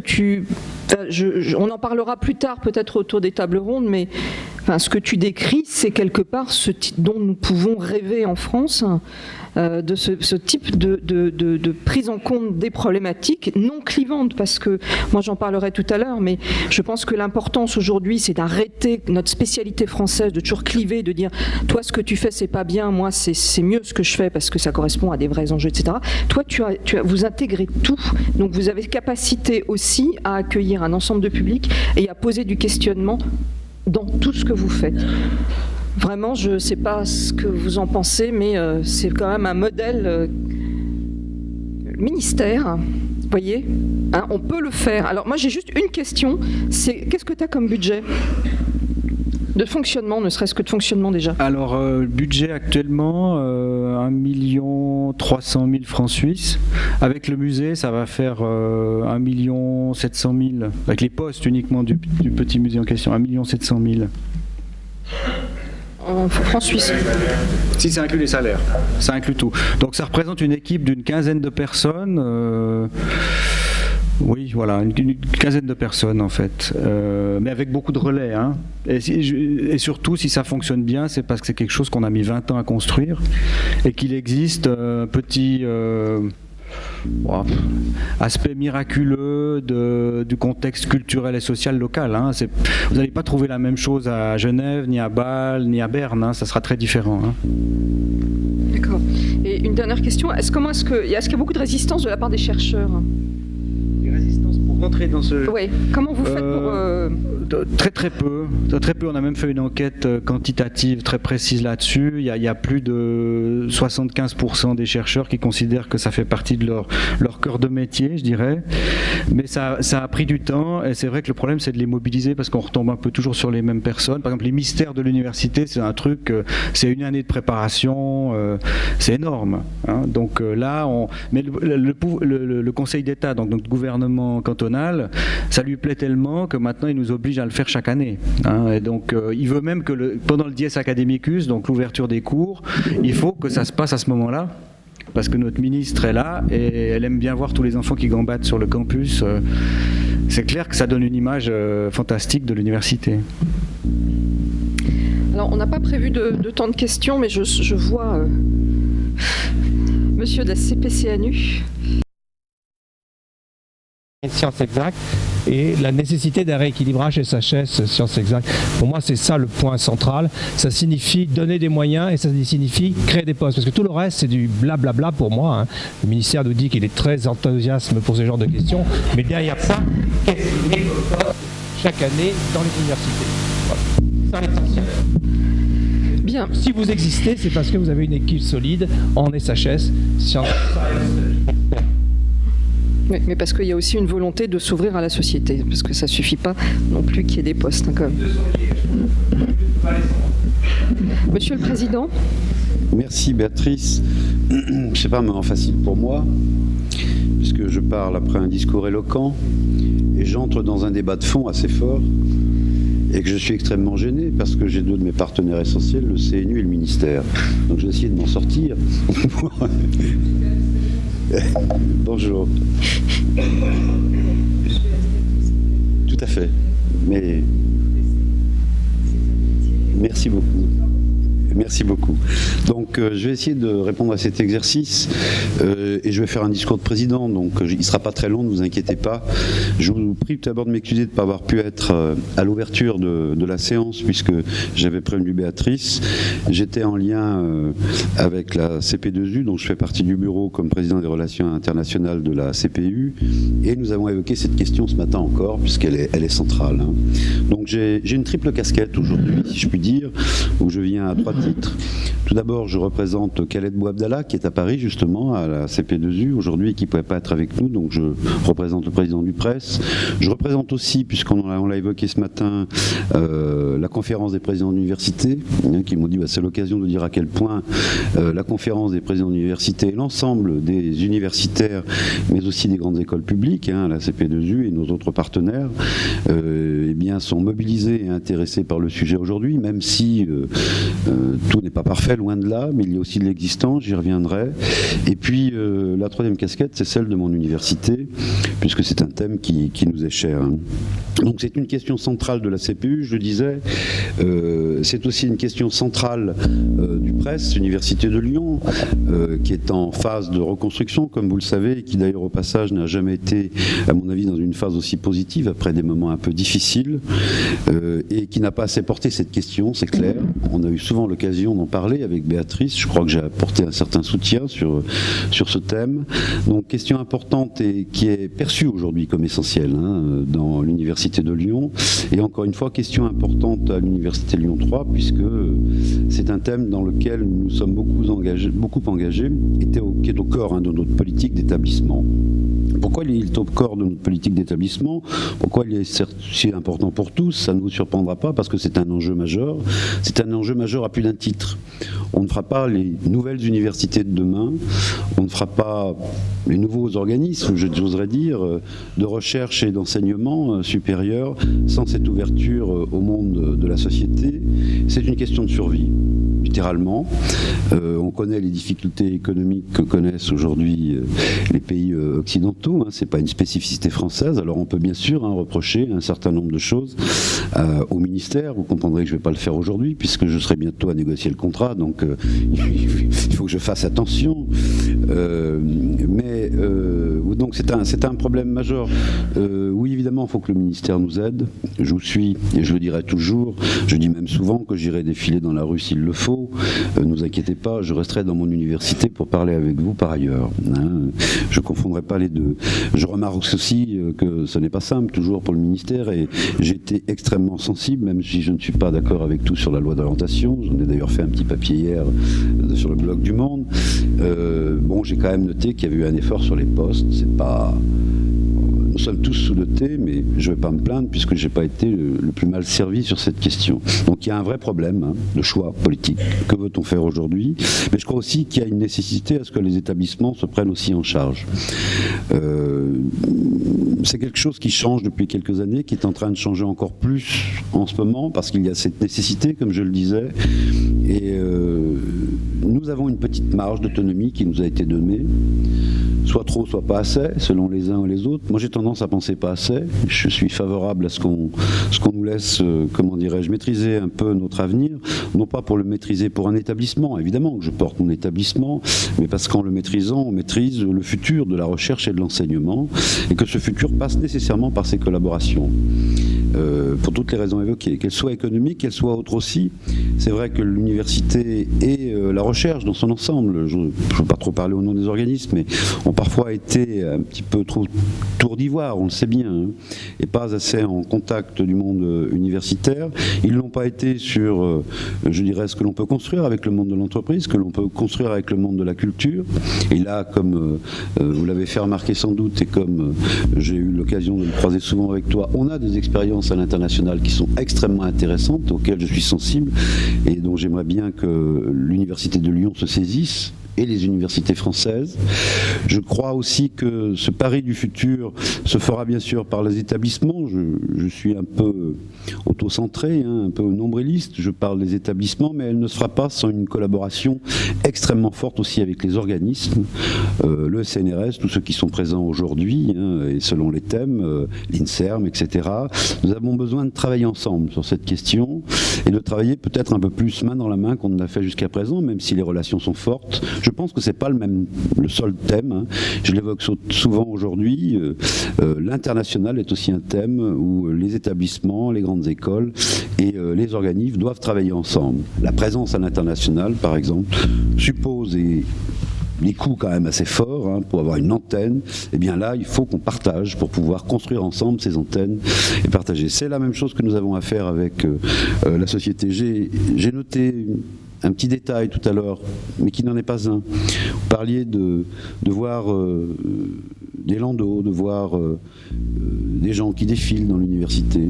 on en parlera plus tard, peut-être autour des tables rondes, mais enfin, ce que tu décris, c'est quelque part ce dont nous pouvons rêver en France. De ce type de prise en compte des problématiques non clivantes, parce que moi j'en parlerai tout à l'heure, mais je pense que l'importance aujourd'hui c'est d'arrêter notre spécialité française, de toujours cliver, de dire toi ce que tu fais c'est pas bien, moi c'est mieux ce que je fais parce que ça correspond à des vrais enjeux, etc. Toi vous intégrez tout, donc vous avez capacité aussi à accueillir un ensemble de public et à poser du questionnement dans tout ce que vous faites. Vraiment, je ne sais pas ce que vous en pensez, mais c'est quand même un modèle ministère, vous voyez, hein, on peut le faire. Alors moi j'ai juste une question, c'est qu'est-ce que tu as comme budget de fonctionnement, ne serait-ce que de fonctionnement déjà? Alors, budget actuellement, 1 300 000 francs suisses. Avec le musée, ça va faire 1 700 000, avec les postes uniquement du petit musée en question, 1 700 000. En francs suisses. Si, ça inclut les salaires, ça inclut tout. Donc ça représente une équipe d'une quinzaine de personnes. Oui, voilà, une quinzaine de personnes en fait, mais avec beaucoup de relais. Hein. Et surtout, si ça fonctionne bien, c'est parce que c'est quelque chose qu'on a mis 20 ans à construire et qu'il existe un petit aspect miraculeux du contexte culturel et social local. Hein. Vous n'allez pas trouver la même chose à Genève, ni à Bâle, ni à Berne. Hein. Ça sera très différent. Hein. D'accord. Et une dernière question, est-ce qu'il y a beaucoup de résistance de la part des chercheurs ? Des résistances pour rentrer dans ce... Oui, comment vous faites pour... Très peu. On a même fait une enquête quantitative très précise là-dessus. Il y a plus de 75% des chercheurs qui considèrent que ça fait partie de leur cœur de métier, je dirais. Mais ça a pris du temps, et c'est vrai que le problème, c'est de les mobiliser, parce qu'on retombe un peu toujours sur les mêmes personnes. Par exemple, les mystères de l'université, c'est un truc, c'est une année de préparation, c'est énorme. Hein. Donc là, mais le Conseil d'État, donc notre gouvernement cantonal, ça lui plaît tellement que maintenant, il nous oblige à le faire chaque année. Hein. Et donc, il veut même que pendant le Dies Academicus, donc l'ouverture des cours, il faut que ça se passe à ce moment-là, parce que notre ministre est là et elle aime bien voir tous les enfants qui gambadent sur le campus. C'est clair que ça donne une image fantastique de l'université. Alors, on n'a pas prévu de temps de questions, mais je vois monsieur de la CPCNU. Sciences exactes et la nécessité d'un rééquilibrage SHS sciences exactes. Pour moi, c'est ça le point central. Ça signifie donner des moyens et ça signifie créer des postes. Parce que tout le reste, c'est du blablabla pour moi. Hein. Le ministère nous dit qu'il est très enthousiaste pour ce genre de questions. Mais derrière ça, qu'est-ce qu'il y a chaque année dans les universités ? Voilà. C'est l'essentiel. Bien. Si vous existez, c'est parce que vous avez une équipe solide en SHS sciences. Oui, mais parce qu'il y a aussi une volonté de s'ouvrir à la société, parce que ça ne suffit pas non plus qu'il y ait des postes. Hein, quand même. Monsieur le Président. Merci Béatrice. C'est pas un moment facile pour moi, puisque je parle après un discours éloquent, et j'entre dans un débat de fond assez fort, et que je suis extrêmement gêné, parce que j'ai deux de mes partenaires essentiels, le CNU et le ministère. Donc je vais essayer de m'en sortir. Bonjour. Tout à fait. Mais merci beaucoup. Merci beaucoup. Donc je vais essayer de répondre à cet exercice et je vais faire un discours de président, donc il ne sera pas très long, ne vous inquiétez pas. Je vous prie tout d'abord de m'excuser de ne pas avoir pu être à l'ouverture de la séance puisque j'avais prévenu Béatrice. J'étais en lien avec la CP2U, dont je fais partie du bureau comme président des relations internationales de la CPU, et nous avons évoqué cette question ce matin encore puisqu'elle est centrale. Hein. Donc j'ai une triple casquette aujourd'hui, si je puis dire, où je viens à 3 titres. Tout d'abord, je représente Khaled Bouabdallah, qui est à Paris, justement, à la CP2U, aujourd'hui, et qui ne pouvait pas être avec nous, donc je représente le président du Presse. Je représente aussi, puisqu'on l'a évoqué ce matin, la conférence des présidents d'université, qui m'ont dit c'est l'occasion de dire à quel point la conférence des présidents d'université et l'ensemble des universitaires, mais aussi des grandes écoles publiques, la CP2U et nos autres partenaires, eh bien, sont mobilisés et intéressés par le sujet aujourd'hui, même si tout n'est pas parfait, loin de là, mais il y a aussi de l'existence, j'y reviendrai. Et puis la troisième casquette, c'est celle de mon université, puisque c'est un thème qui nous est cher. Hein. Donc c'est une question centrale de la CPU, je le disais, c'est aussi une question centrale du Presse, Université de Lyon, qui est en phase de reconstruction, comme vous le savez, et qui d'ailleurs au passage n'a jamais été, à mon avis, dans une phase aussi positive, après des moments un peu difficiles, et qui n'a pas assez porté cette question, c'est clair. On a eu souvent l'occasion d'en parler avec Béatrice, je crois que j'ai apporté un certain soutien sur ce thème. Donc question importante et qui est perçue aujourd'hui comme essentielle dans l'Université de Lyon, et encore une fois question importante à l'Université Lyon 3, puisque c'est un thème dans lequel nous sommes beaucoup engagés et qui est au corps de notre politique d'établissement. Pourquoi il est au corps de notre politique d'établissement? Pourquoi il est si important pour tous? Ça ne vous surprendra pas, parce que c'est un enjeu majeur. C'est un enjeu majeur à plus d'un titre. On ne fera pas les nouvelles universités de demain, on ne fera pas les nouveaux organismes, j'oserais dire, de recherche et d'enseignement supérieur sans cette ouverture au monde de la société. C'est une question de survie, littéralement. On connaît les difficultés économiques que connaissent aujourd'hui les pays occidentaux, c'est pas une spécificité française. Alors on peut bien sûr reprocher un certain nombre de choses au ministère. Vous comprendrez que je ne vais pas le faire aujourd'hui puisque je serai bientôt à négocier le contrat, donc il faut que je fasse attention. Donc c'est un problème majeur. Oui, évidemment, il faut que le ministère nous aide. Je vous suis, et je le dirai toujours. Je dis même souvent que j'irai défiler dans la rue s'il le faut. Ne vous inquiétez pas, je resterai dans mon université pour parler avec vous par ailleurs. Je ne confondrai pas les deux. Je remarque aussi que ce n'est pas simple toujours pour le ministère, et j'ai été extrêmement sensible, même si je ne suis pas d'accord avec tout sur la loi d'orientation. J'en ai d'ailleurs fait un petit papier hier sur le blog du Monde. Bon, j'ai quand même noté qu'il y avait eu un effort sur les postes. C'est pas... Nous sommes tous sous-dotés, mais je ne vais pas me plaindre puisque je n'ai pas été le plus mal servi sur cette question. Donc il y a un vrai problème de choix politique. Que veut-on faire aujourd'hui? Mais je crois aussi qu'il y a une nécessité à ce que les établissements se prennent aussi en charge. C'est quelque chose qui change depuis quelques années, qui est en train de changer encore plus en ce moment, parce qu'il y a cette nécessité, comme je le disais, et nous avons une petite marge d'autonomie qui nous a été donnée, soit trop, soit pas assez, selon les uns et les autres. Moi j'ai tendance à penser pas assez. Je suis favorable à ce qu'on nous laisse, comment dirais-je, maîtriser un peu notre avenir, non pas pour le maîtriser pour un établissement, évidemment que je porte mon établissement, mais parce qu'en le maîtrisant, on maîtrise le futur de la recherche et de l'enseignement, et que ce futur passe nécessairement par ces collaborations. Pour toutes les raisons évoquées, qu'elles soient économiques, qu'elles soient autres aussi. C'est vrai que l'université et la recherche dans son ensemble, je ne veux pas trop parler au nom des organismes, mais ont parfois été un petit peu trop tour d'ivoire, on le sait bien, et pas assez en contact du monde universitaire. Ils ne l'ont pas été sur, je dirais, ce que l'on peut construire avec le monde de l'entreprise, ce que l'on peut construire avec le monde de la culture. Et là, comme vous l'avez fait remarquer sans doute, et comme j'ai eu l'occasion de le croiser souvent avec toi, on a des expériences à l'international qui sont extrêmement intéressantes, auxquelles je suis sensible, et dont j'aimerais bien que l'Université de Lyon se saisisse, et les universités françaises. Je crois aussi que ce pari du futur se fera bien sûr par les établissements. Je suis un peu auto-centré, un peu nombriliste, je parle des établissements, mais elle ne se fera pas sans une collaboration extrêmement forte aussi avec les organismes, le CNRS, tous ceux qui sont présents aujourd'hui, et selon les thèmes, l'INSERM, etc. Nous avons besoin de travailler ensemble sur cette question, et de travailler peut-être un peu plus main dans la main qu'on ne l'a fait jusqu'à présent, même si les relations sont fortes. Je pense que c'est pas le seul thème. Je l'évoque souvent aujourd'hui. L'international est aussi un thème où les établissements, les grandes écoles et les organismes doivent travailler ensemble. La présence à l'international, par exemple, suppose des coûts quand même assez forts pour avoir une antenne. Et bien là, il faut qu'on partage pour pouvoir construire ensemble ces antennes et partager. C'est la même chose que nous avons à faire avec la société. J'ai noté un petit détail tout à l'heure, mais qui n'en est pas un. Vous parliez de voir des landaus, de voir des gens qui défilent dans l'université.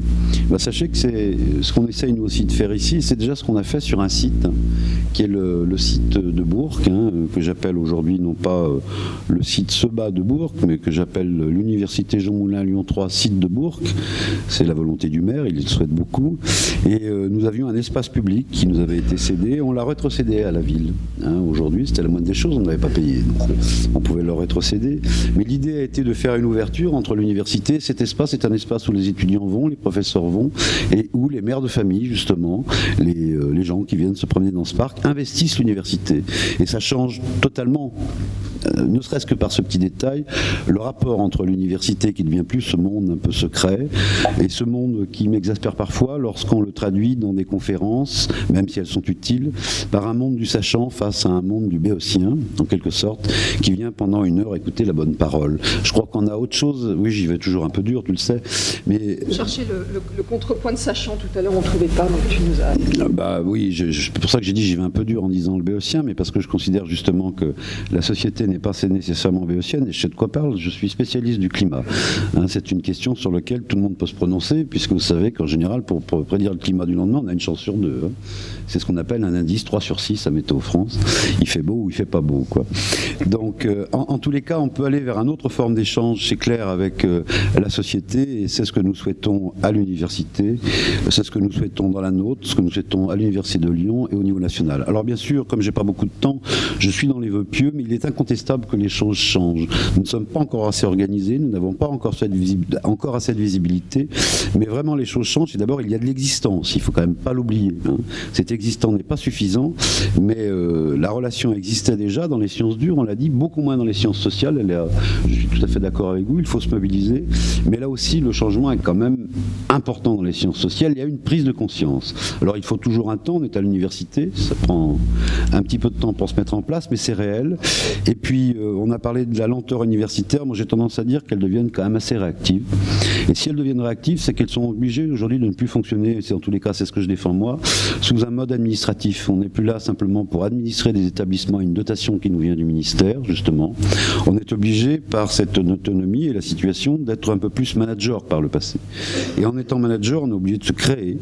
Sachez que c'est ce qu'on essaye nous aussi de faire ici, c'est déjà ce qu'on a fait sur un site, qui est le site de Bourg, que j'appelle aujourd'hui non pas le site Seba de Bourg, mais que j'appelle l'Université Jean Moulin Lyon 3 site de Bourg. C'est la volonté du maire, il le souhaite beaucoup. Et nous avions un espace public qui nous avait été cédé, on l'a rétrocédé à la ville. Aujourd'hui, c'était la moindre des choses, on n'avait pas payé, donc on pouvait le rétrocéder. Mais l'idée a été de faire une ouverture entre l'université. Cet espace est un espace où les étudiants vont, les professeurs vont, et où les mères de famille, justement, les gens qui viennent se promener dans ce parc, investissent l'université. Et ça change totalement, ne serait-ce que par ce petit détail, le rapport entre l'université qui ne devient plus ce monde un peu secret, et ce monde qui m'exaspère parfois lorsqu'on le traduit dans des conférences, même si elles sont utiles, par un monde du sachant face à un monde du béotien, en quelque sorte, qui vient pendant une heure écouter la bonne parole. Je crois qu'on a autre chose, oui j'y vais toujours un peu dur, tu le sais, mais... Chercher le contrepoint de sachant tout à l'heure, on ne trouvait pas, donc tu nous as... Oui, c'est pour ça que j'ai dit j'y vais un peu dur en disant le béotien, mais parce que je considère justement que la société n'est pas nécessairement béotienne, et je sais de quoi parle, je suis spécialiste du climat. C'est une question sur laquelle tout le monde peut se prononcer, puisque vous savez qu'en général, pour prédire le climat du lendemain, on a une chance sur deux. C'est ce qu'on appelle un indice 3 sur 6 à Météo France. Il fait beau ou il fait pas beau, quoi. Donc, en tous les cas, on peut aller vers une autre forme d'échange, c'est clair, avec la société, et c'est ce que nous souhaitons à l'université, c'est ce que nous souhaitons dans la nôtre, ce que nous souhaitons à l'Université de Lyon et au niveau national. Alors bien sûr, comme j'ai pas beaucoup de temps, je suis dans les vœux pieux, mais il est incontestable incontestable que les choses changent. Nous ne sommes pas encore assez organisés, nous n'avons pas encore assez de visibilité, mais vraiment les choses changent. Et d'abord, il y a de l'existence, il ne faut quand même pas l'oublier. Cet existant n'est pas suffisant, mais la relation existait déjà dans les sciences dures, on l'a dit, beaucoup moins dans les sciences sociales. Je suis tout à fait d'accord avec vous, il faut se mobiliser, mais là aussi, le changement est quand même important dans les sciences sociales. Il y a une prise de conscience. Alors, il faut toujours un temps, on est à l'université, ça prend un petit peu de temps pour se mettre en place, mais c'est réel. Et puis, on a parlé de la lenteur universitaire. Moi, j'ai tendance à dire qu'elles deviennent quand même assez réactives. Et si elles deviennent réactives, c'est qu'elles sont obligées aujourd'hui de ne plus fonctionner, en tous les cas, c'est ce que je défends moi, sous un mode administratif. On n'est plus là simplement pour administrer des établissements à une dotation qui nous vient du ministère, justement. On est obligé, par cette autonomie et la situation, d'être un peu plus manager par le passé. Et en étant manager, on est obligé de se créer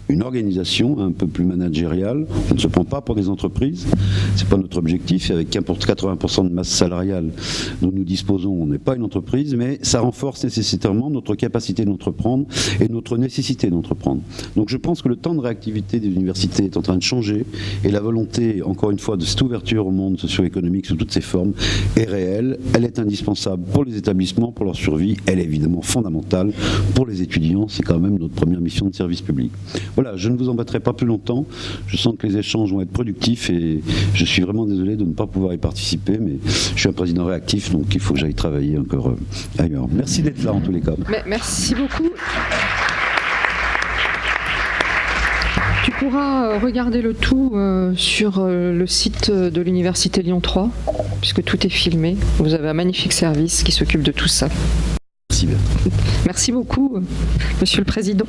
une organisation un peu plus managériale. On ne se prend pas pour des entreprises, c'est pas notre objectif, et avec 80% de masse salariale dont nous disposons, on n'est pas une entreprise, mais ça renforce nécessairement notre capacité d'entreprendre et notre nécessité d'entreprendre. Donc je pense que le temps de réactivité des universités est en train de changer, et la volonté, encore une fois, de cette ouverture au monde socio-économique sous toutes ses formes est réelle, elle est indispensable pour les établissements, pour leur survie, elle est évidemment fondamentale pour les étudiants, c'est quand même notre première mission de service public. Voilà, je ne vous embêterai pas plus longtemps. Je sens que les échanges vont être productifs et je suis vraiment désolé de ne pas pouvoir y participer, mais je suis un président réactif, donc il faut que j'aille travailler encore ailleurs. Merci d'être là en tous les cas. Merci beaucoup. Tu pourras regarder le tout sur le site de l'Université Lyon 3, puisque tout est filmé. Vous avez un magnifique service qui s'occupe de tout ça. Merci Bertrand. Merci beaucoup, Monsieur le Président.